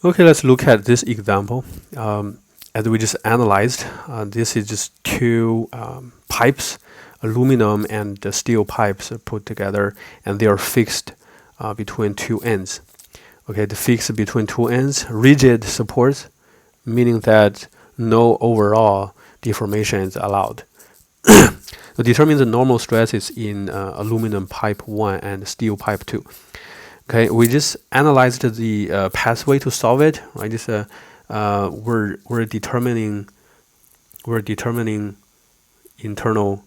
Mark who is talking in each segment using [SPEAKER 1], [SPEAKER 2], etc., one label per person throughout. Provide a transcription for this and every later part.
[SPEAKER 1] Okay, let's look at this example. As we just analyzed, this is just two pipes, aluminum and the steel pipes are put together, and they are fixed between two ends. Okay, the fixed between two ends, rigid supports, meaning that no overall deformation is allowed. So determine the normal stresses in aluminum pipe 1 and steel pipe 2. Okay, we just analyzed the pathway to solve it, right? Just we're determining internal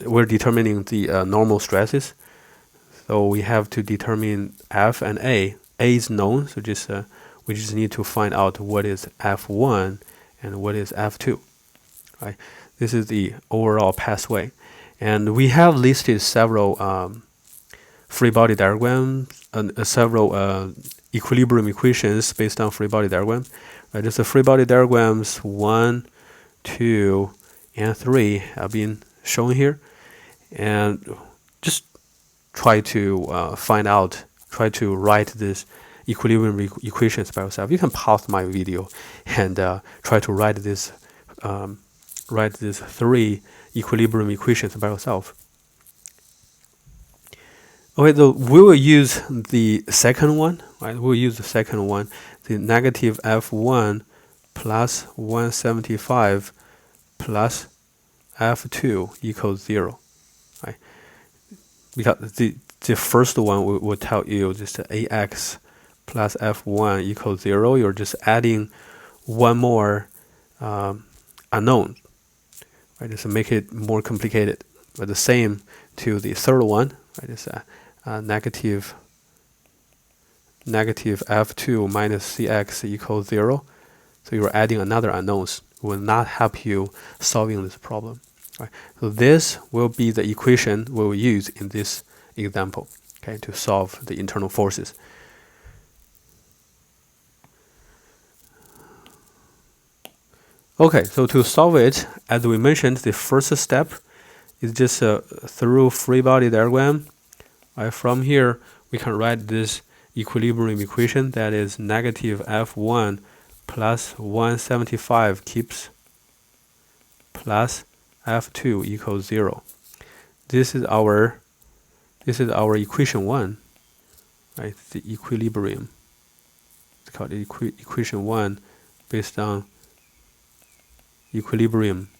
[SPEAKER 1] we're determining the normal stresses. So we have to determine F and A. A is known, so just we just need to find out what is F1 and what is F2. Right? This is the overall pathway, and we have listed several free body diagrams and several equilibrium equations based on free body diagram. Right? Just the free body diagrams 1, 2, and 3 have been shown here, and just try to try to write this equilibrium equations by yourself. You can pause my video and try to write these 3 equilibrium equations by yourself. Okay, so we will use the second one, right? We'll use the second one, the negative F1 plus 175 plus F2 equals 0, right? Because the first one will tell you just AX plus F1 equals 0. You're just adding one more unknown, right? Just make it more complicated. But the same to the third one, right? It's negative F2 minus CX equals 0. So you're adding another unknowns. It will not help you solving this problem. Right? So this will be the equation we will use in this example, okay, to solve the internal forces. Okay, so to solve it, as we mentioned, the first step is just through free body diagram. Right? From here, we can write this equilibrium equation that is negative F1 plus 175 keeps plus F2 equals 0. This is our equation 1, right? The equilibrium. It's called equation 1 based on equilibrium.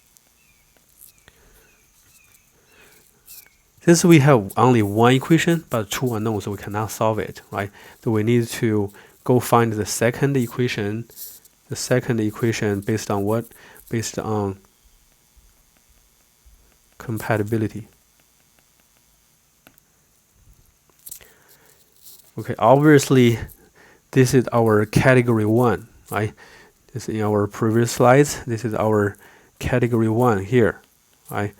[SPEAKER 1] Since we have only one equation but 2 unknowns, so we cannot solve it, right? So we need to go find the second equation. The second equation based on what? Based on compatibility. Okay, obviously, this is our category 1, right? This in our previous slides. This is our category 1 here, right?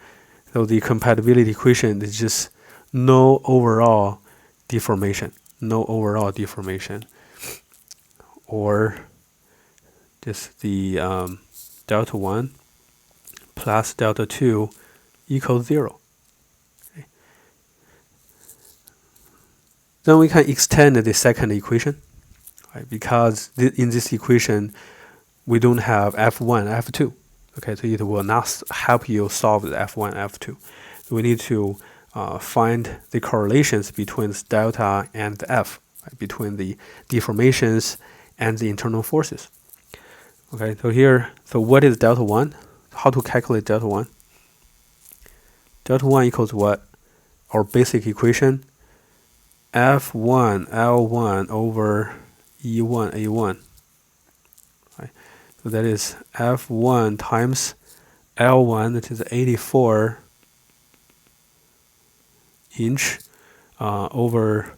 [SPEAKER 1] So the compatibility equation is just no overall deformation, or just the delta 1 plus delta 2 equals 0. Okay. Then we can extend the second equation, right? Because in this equation, we don't have F1, F2. Okay, so it will not help you solve the F1, F2. So we need to find the correlations between delta and the F, right? Between the deformations and the internal forces. Okay, so what is delta 1? How to calculate delta 1? Delta 1 equals what? Our basic equation, F1 L1 over E1 A1. Right? So that is F1 times L1, that is 84 inch over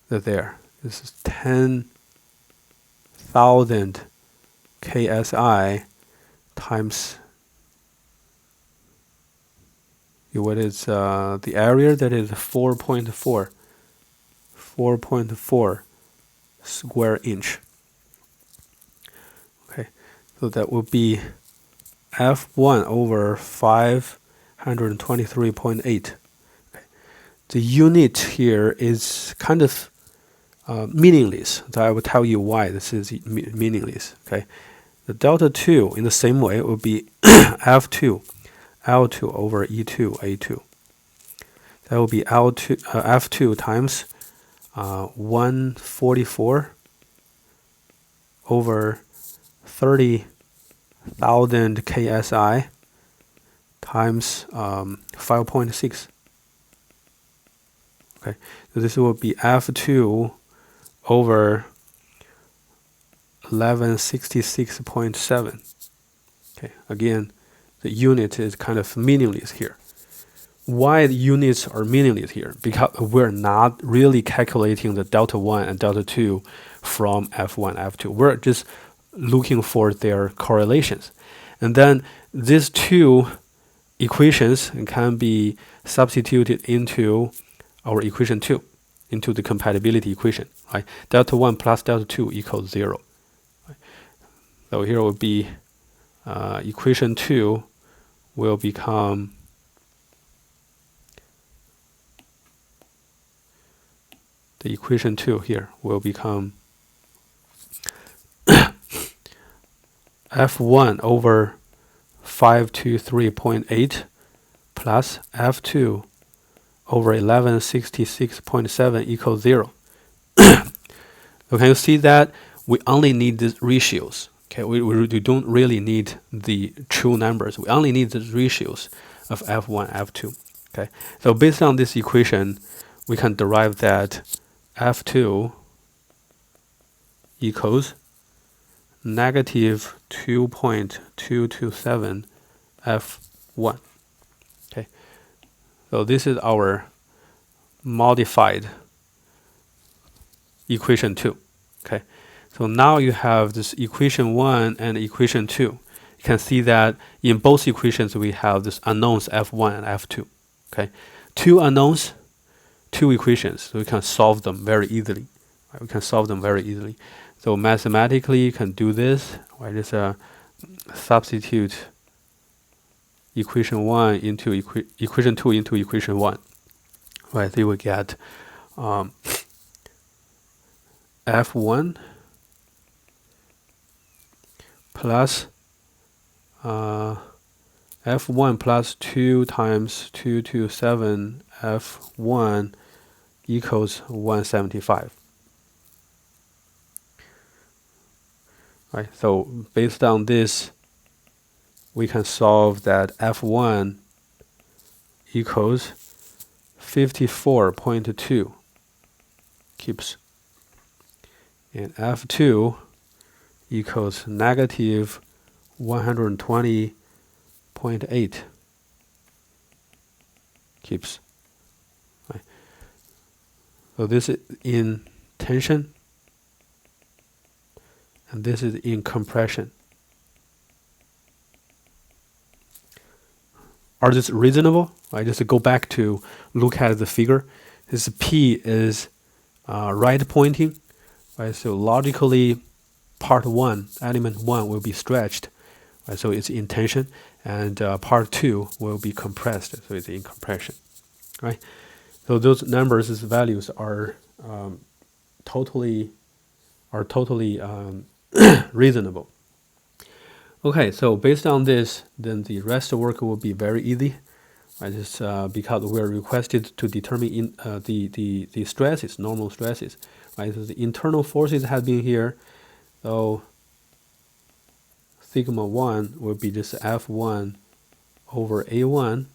[SPEAKER 1] there. This is 10,000 KSI times what is the area, that is 4.4 square inch. Okay, so that would be F1 over 523.8. Okay. the unit here is kind of meaningless. So I will tell you why this is meaningless. Okay, the delta 2 in the same way will be F2 L2 over E2 A2. That will be L2 F2 times 144 over 30,000 KSI times 5.6. Okay, so this will be F2 over 1166.7. Okay, again, the unit is kind of meaningless here. Why the units are meaningless here? Because we're not really calculating the delta 1 and delta 2 from F1, F2. We're just looking for their correlations. And then these two equations can be substituted into our equation 2, into the compatibility equation. Right? Delta 1 plus delta 2 equals 0. Right? So here will be equation 2 will become the equation 2 here will become F1 over 523.8 plus F2 over 1166.7 equals 0. So can you see that we only need these ratios? Okay, we don't really need the true numbers. We only need the ratios of F1, F2. Okay, so based on this equation, we can derive that F2 equals negative 2.227 F1. Okay, so this is our modified equation 2. Okay, so now you have this equation 1 and equation 2. You can see that in both equations we have this unknowns F1 and F2. Okay, two unknowns, two equations, so we can solve them very easily. Right? We can solve them very easily. So mathematically, you can do this. Right? Just substitute equation 1 into equation 2 into equation 1. Right? So you will get F1 plus F1 plus 2 times 227 F1 equals 175. Right, so based on this, we can solve that F1 equals 54.2 keeps, and F2 equals negative 120.8 keeps. Right. So this is in tension, and this is in compression. Are this reasonable? I just go back to look at the figure. This P is right pointing, right? So logically, part 1, element 1 will be stretched, right? So it's in tension, and part 2 will be compressed, so it's in compression, right? So those numbers, these values are totally reasonable. Okay, so based on this, then the rest of the work will be very easy. Right, just because we are requested to determine the stresses, normal stresses. Right, so the internal forces have been here. So sigma 1 will be just F1 over A1.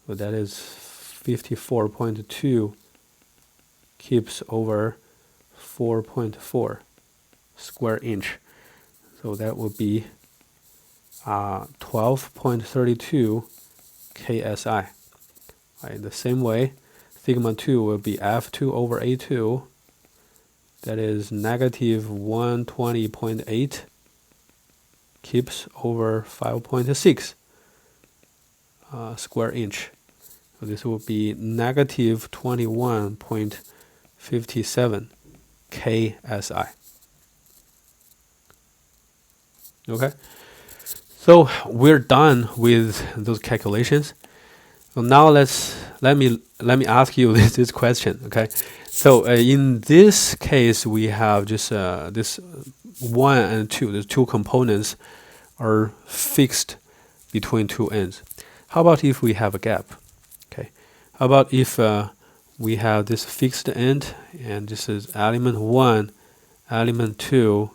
[SPEAKER 1] So that is 54.2 kips over 4.4 square inch. So that would be 12.32 KSI. Right, the same way, sigma 2 will be F2 over A2. That is negative 120.8 kips over 5.6 square inch. So this will be negative 21.57 KSI. Okay, so we're done with those calculations. So now let me ask you this question. Okay, so in this case we have just this 1 and 2. The two components are fixed between two ends. How about if we have a gap? Okay, how about if we have this fixed end, and this is element 1, element 2,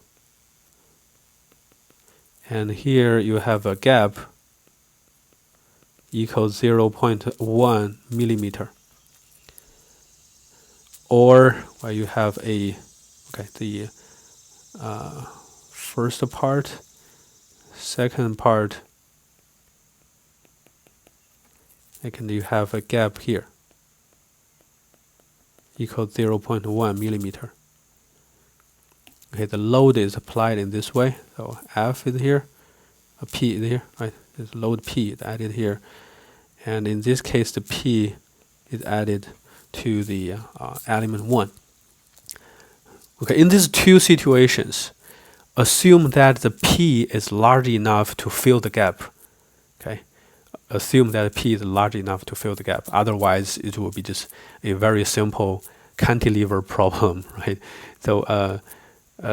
[SPEAKER 1] and here you have a gap equals 0.1 millimeter. Or where you have a, okay, the first part, second part, and you have a gap here equals 0.1 millimeter. Okay, the load is applied in this way. So F is here, a P is here, right? This load P is added here, and in this case, the P is added to the element 1. Okay, in these two situations, assume that the P is large enough to fill the gap. Okay, assume that P is large enough to fill the gap. Otherwise, it will be just a very simple cantilever problem, right? So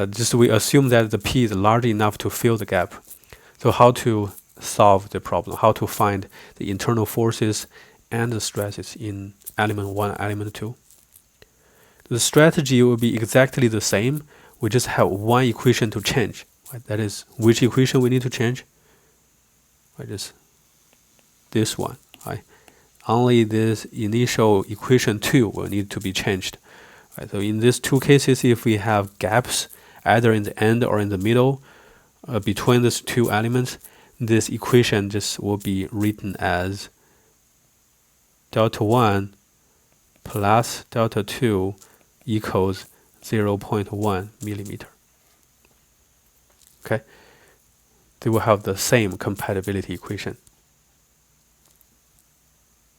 [SPEAKER 1] just we assume that the P is large enough to fill the gap. So how to solve the problem? How to find the internal forces and the stresses in element 1, element 2? The strategy will be exactly the same. We just have one equation to change. Right? That is, which equation we need to change? Right, just this one. Right? Only this initial equation 2 will need to be changed. Right? So in these two cases, if we have gaps either in the end or in the middle between these two elements, this equation just will be written as delta 1 plus delta 2 equals 0.1 millimeter. Okay, they will have the same compatibility equation.